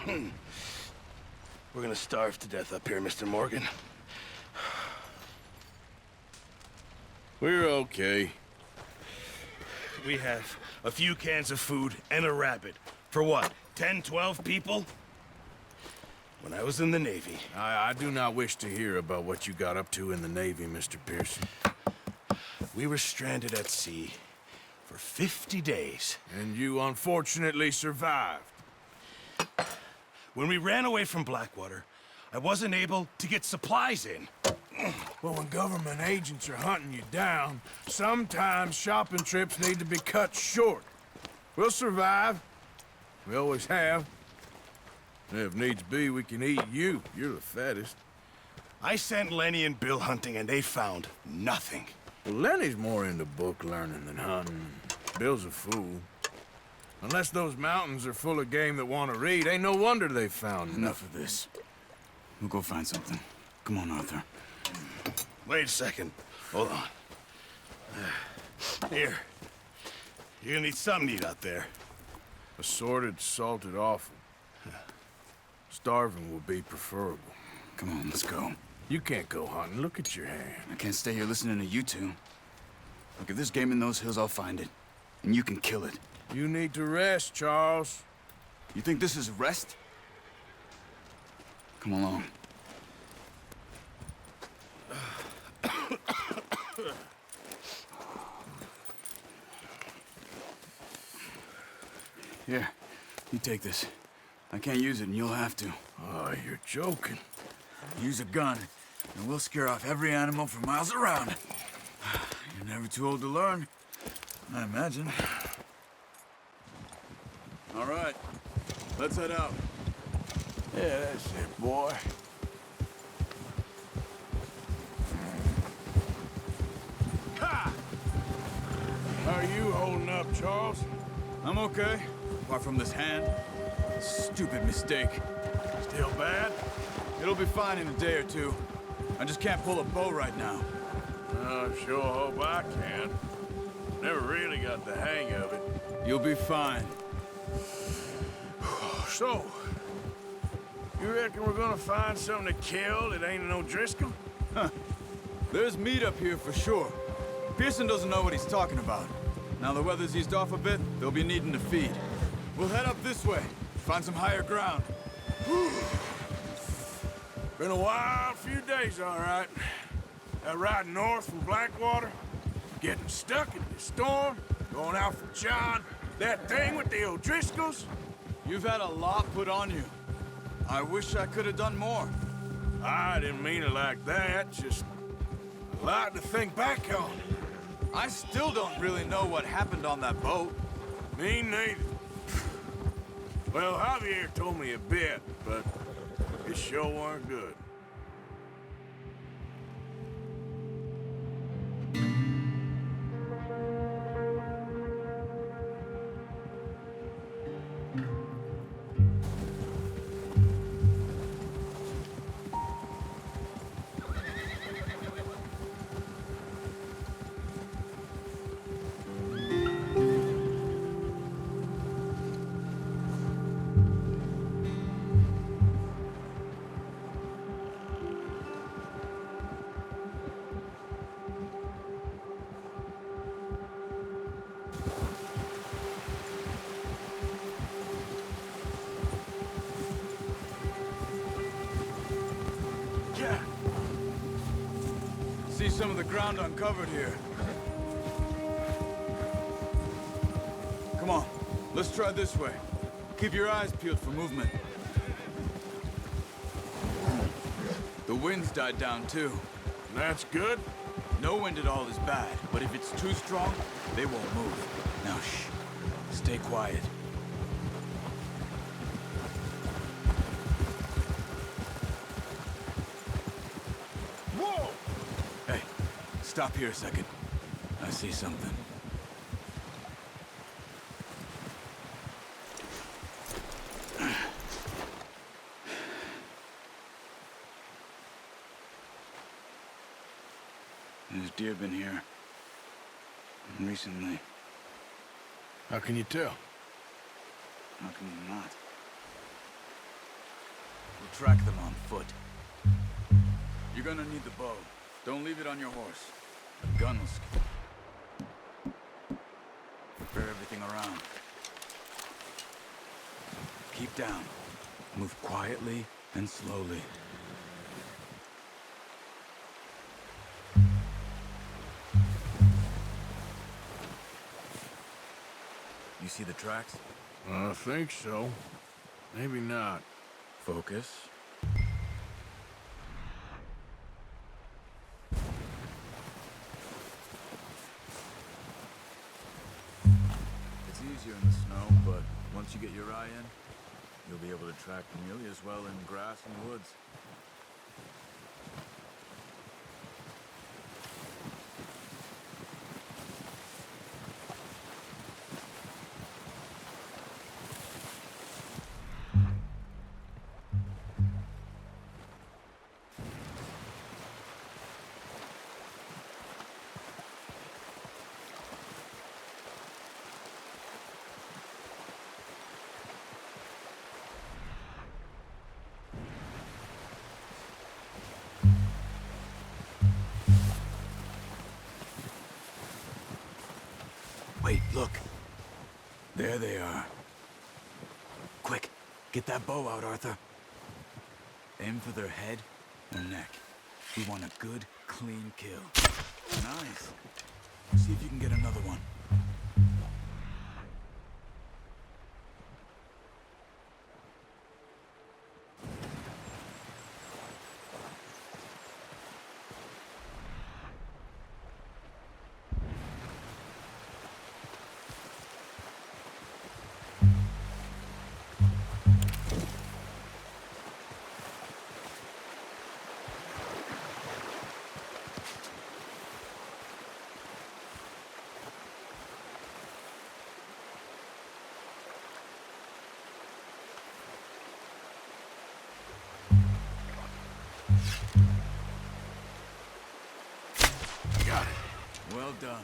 We're gonna starve to death up here, Mr. Morgan. We're okay. We have a few cans of food and a rabbit. For what, 10, 12 people? When I was in the Navy... I do not wish to hear about what you got up to in the Navy, Mr. Pearson. We were stranded at sea for 50 days. And you unfortunately survived. When we ran away from Blackwater, I wasn't able to get supplies in. Well, when government agents are hunting you down, sometimes shopping trips need to be cut short. We'll survive. We always have. And if needs be, we can eat you. You're the fattest. I sent Lenny and Bill hunting, and they found nothing. Well, Lenny's more into book learning than hunting. Bill's a fool. Unless those mountains are full of game that want to read, ain't no wonder they found Enough of this. We'll go find something. Come on, Arthur. Wait a second. Hold on. Here. You're gonna need something to eat out there. Assorted, salted offal. Starving will be preferable. Come on, let's go. You can't go hunting. Look at your hand. I can't stay here listening to you two. Look, if there's game in those hills, I'll find it. And you can kill it. You need to rest, Charles. You think this is rest? Come along. Here, you take this. I can't use it, and you'll have to. Oh, you're joking. Use a gun, and we'll scare off every animal for miles around. You're never too old to learn, I imagine. All right, let's head out. Yeah, that's it, boy. Ha! How are you holding up, Charles? I'm okay, apart from this hand. Stupid mistake. Still bad? It'll be fine in a day or two. I just can't pull a bow right now. I sure hope I can. Never really got the hang of it. You'll be fine. So, you reckon we're gonna find something to kill that ain't no Driscoll? Huh. There's meat up here for sure. Pearson doesn't know what he's talking about. Now the weather's eased off a bit, they'll be needing to feed. We'll head up this way, find some higher ground. Been a wild few days, all right. That ride north from Blackwater, getting stuck in the storm, going out for John, that thing with the O'Driscolls. You've had a lot put on you. I wish I could have done more. I didn't mean it like that, just a lot to think back on. I still don't really know what happened on that boat. Me neither. Well, Javier told me a bit, but it sure weren't good. See some of the ground uncovered here. Come on, let's try this way. Keep your eyes peeled for movement. The wind's died down too. That's good. No wind at all is bad, but if it's too strong, they won't move. Now shh, stay quiet. Whoa! Hey, stop here a second. I see something. There's deer been here. Recently. How can you tell? How can you not? We'll track them on foot. You're gonna need the bow. Don't leave it on your horse. A gun will prepare everything around. Keep down. Move quietly and slowly. You see the tracks? I think so. Maybe not. Focus. It's easier in the snow, but once you get your eye in, you'll be able to track nearly as well in grass and woods. Wait, look. There they are. Quick, get that bow out, Arthur. Aim for their head or neck. We want a good, clean kill. Nice. See if you can get another one. Got it. Well done.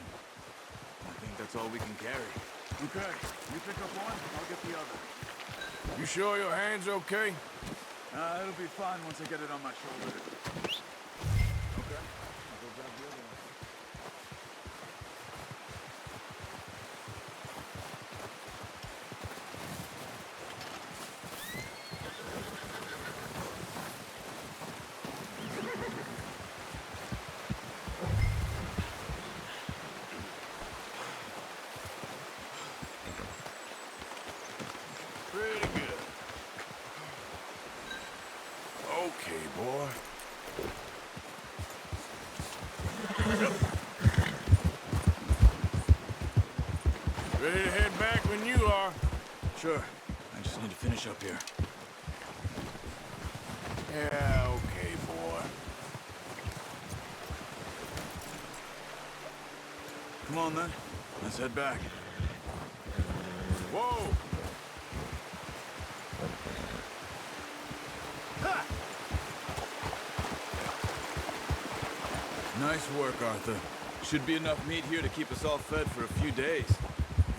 I think that's all we can carry. Okay, you pick up one, I'll get the other. You sure your hand's okay? It'll be fine once I get it on my shoulder. Okay, I'll go grab the other one. Pretty good. Okay, boy. Ready to head back when you are. Sure, I just need to finish up here. Yeah, okay, boy. Come on then, let's head back. Whoa! Ha! Nice work, Arthur. Should be enough meat here to keep us all fed for a few days.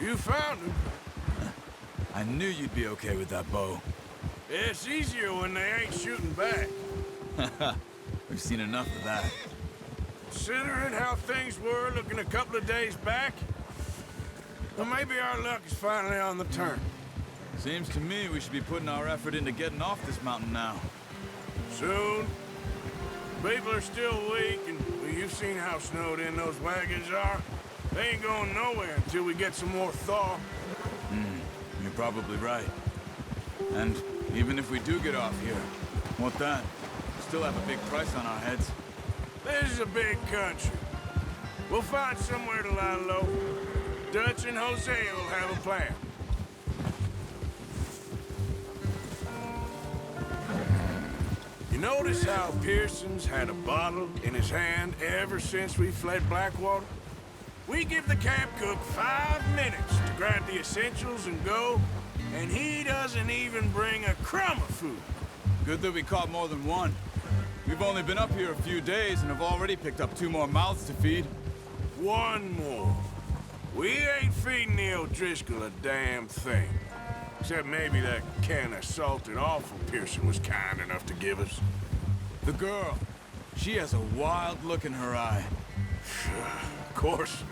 You found him. I knew you'd be okay with that bow. It's easier when they ain't shooting back. We've seen enough of that. Considering how things were looking a couple of days back, well, maybe our luck is finally on the turn. Seems to me we should be putting our effort into getting off this mountain now. Soon. People are still weak, and well, you've seen how snowed in those wagons are. They ain't going nowhere until we get some more thaw. You're probably right. And even if we do get off here, what then? We still have a big price on our heads. This is a big country. We'll find somewhere to lie low. Dutch and Hosea will have a plan. You notice how Pearson's had a bottle in his hand ever since we fled Blackwater? We give the camp cook 5 minutes to grab the essentials and go, and he doesn't even bring a crumb of food. Good that we caught more than one. We've only been up here a few days and have already picked up 2 more mouths to feed. One more. We ain't feeding the O'Driscoll a damn thing. Except maybe that can of salted offal Pearson was kind enough to give us. The girl. She has a wild look in her eye. Of course.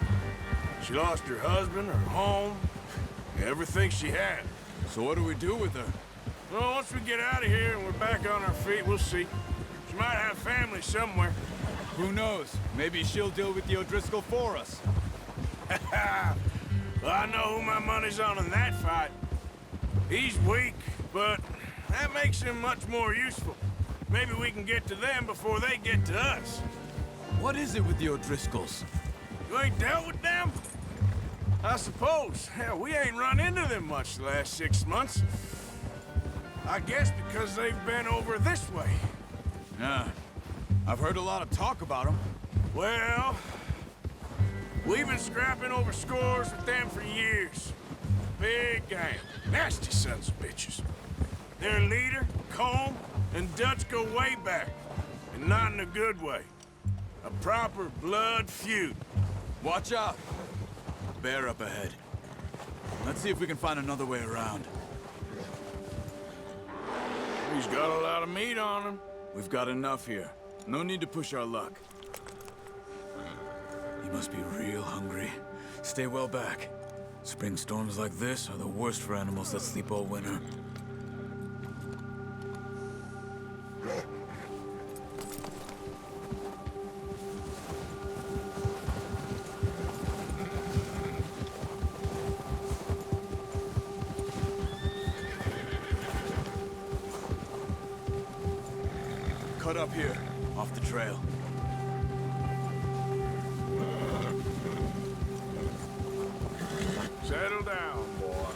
She lost her husband, her home, everything she had. So what do we do with her? Well, once we get out of here and we're back on our feet, we'll see. She might have family somewhere. Who knows? Maybe she'll deal with the O'Driscoll for us. Well, I know who my money's on in that fight. He's weak, but that makes him much more useful. Maybe we can get to them before they get to us. What is it with the O'Driscolls? You ain't dealt with them? I suppose. Hell, we ain't run into them much the last 6 months. I guess because they've been over this way. Yeah. I've heard a lot of talk about them. Well, we've been scrapping over scores with them for years. Big gang. Nasty sons of bitches. Their leader, Combe, and Dutch go way back. And not in a good way. A proper blood feud. Watch out. Bear up ahead. Let's see if we can find another way around. He's got a lot of meat on him. We've got enough here. No need to push our luck. He must be real hungry. Stay well back. Spring storms like this are the worst for animals that sleep all winter. Cut up here, off the trail. Settle down, boy.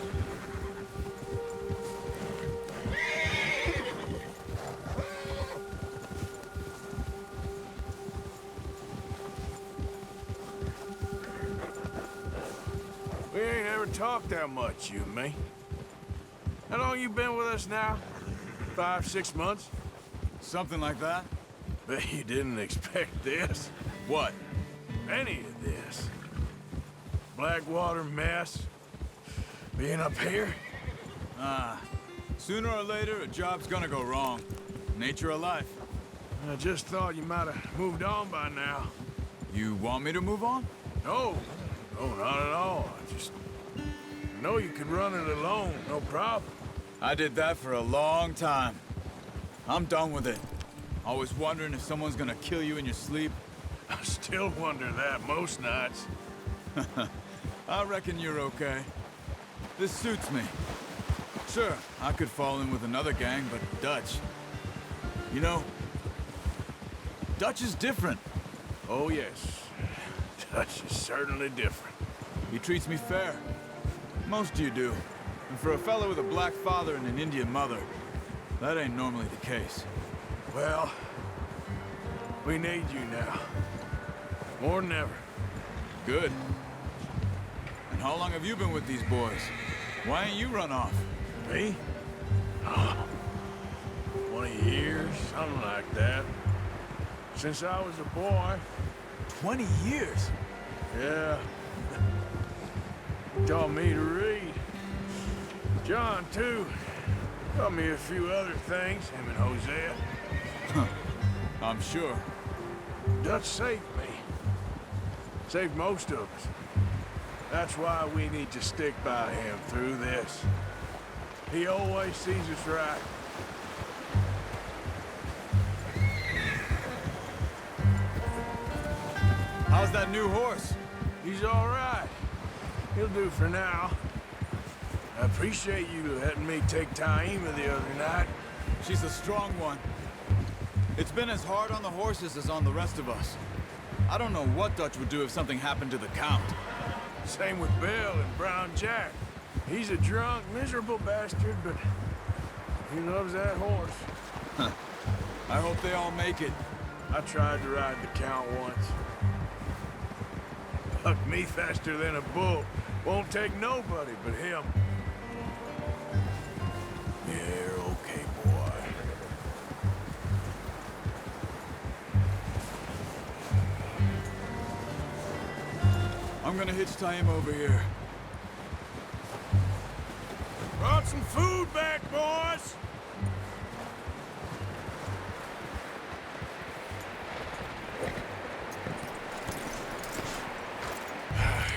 We ain't ever talked that much, you and me. How long you been with us now? 5, 6 months? Something like that? Bet you didn't expect this. What? Any of this. Blackwater mess. Being up here? Sooner or later, a job's gonna go wrong. Nature of life. I just thought you might have moved on by now. You want me to move on? No, no, not at all. I just know you could run it alone, no problem. I did that for a long time. I'm done with it. Always wondering if someone's gonna kill you in your sleep. I still wonder that most nights. I reckon you're okay. This suits me. Sure, I could fall in with another gang, but Dutch... You know, Dutch is different. Oh, yes. Dutch is certainly different. He treats me fair. Most of you do. And for a fellow with a black father and an Indian mother, that ain't normally the case. Well, we need you now. More than ever. Good. And how long have you been with these boys? Why ain't you run off? Me? Oh, 20 years, something like that. Since I was a boy. 20 years? Yeah. Taught me to read. John, too. Taught me a few other things, him and Hosea. I'm sure. Dutch saved me. Saved most of us. That's why we need to stick by him through this. He always sees us right. How's that new horse? He's all right. He'll do for now. I appreciate you letting me take Taima the other night. She's a strong one. It's been as hard on the horses as on the rest of us. I don't know what Dutch would do if something happened to the Count. Same with Bill and Brown Jack. He's a drunk, miserable bastard, but he loves that horse. I hope they all make it. I tried to ride the Count once. Hucked me faster than a bull. Won't take nobody but him. You're okay, boy. I'm gonna hitch Taima over here. Brought some some food back, boys!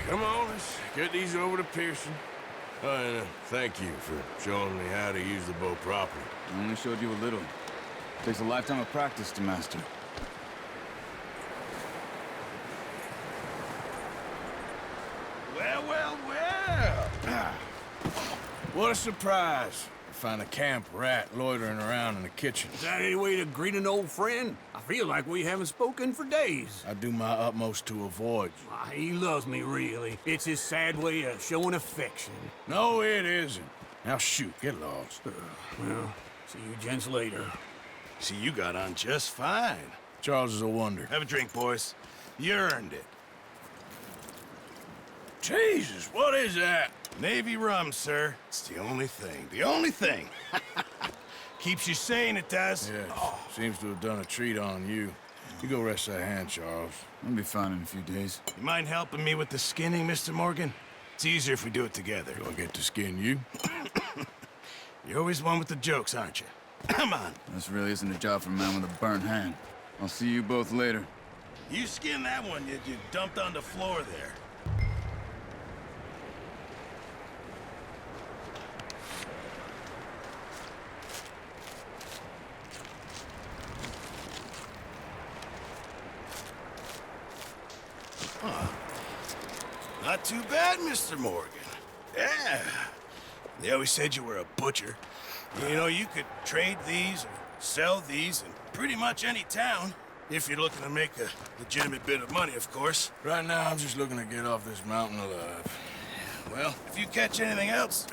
Come on, let's get these over to Pearson. And thank you for showing me how to use the bow properly. I only showed you a little. Takes a lifetime of practice to master. Well. What a surprise. To find a camp rat loitering around in the kitchen. Is that any way to greet an old friend? I feel like we haven't spoken for days. I do my utmost to avoid you. He loves me, really. It's his sad way of showing affection. No, it isn't. Now shoot, get lost. Well, see you gents later. See, you got on just fine. Charles is a wonder. Have a drink, boys. You earned it. Jesus, what is that? Navy rum, sir. It's the only thing. The only thing. Keeps you sane, it does. Yes, seems to have done a treat on you. You go rest that hand, Charles. I'll be fine in a few days. You mind helping me with the skinning, Mr. Morgan? It's easier if we do it together. Do I get to skin you? You're always one with the jokes, aren't you? Come on. This really isn't a job for a man with a burnt hand. I'll see you both later. You skin that one you dumped on the floor there. Not too bad, Mr. Morgan. Yeah. They always said you were a butcher. You know, you could trade these or sell these in pretty much any town. If you're looking to make a legitimate bit of money, of course. Right now, I'm just looking to get off this mountain alive. Well, if you catch anything else,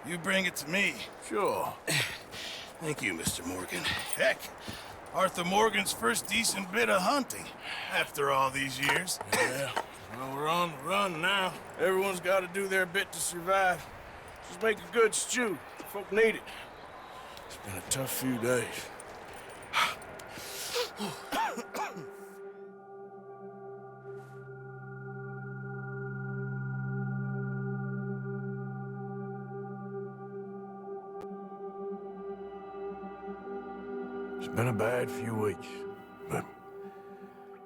you bring it to me. Sure. Thank you, Mr. Morgan. Heck, Arthur Morgan's first decent bit of hunting after all these years. Yeah. Well, we're on the run now. Everyone's got to do their bit to survive. Just make a good stew. Folk need it. It's been a tough few days. It's been a bad few weeks, but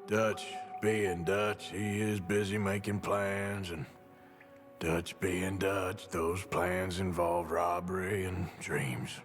Dutch being Dutch, he is busy making plans, and Dutch being Dutch, those plans involve robbery and dreams.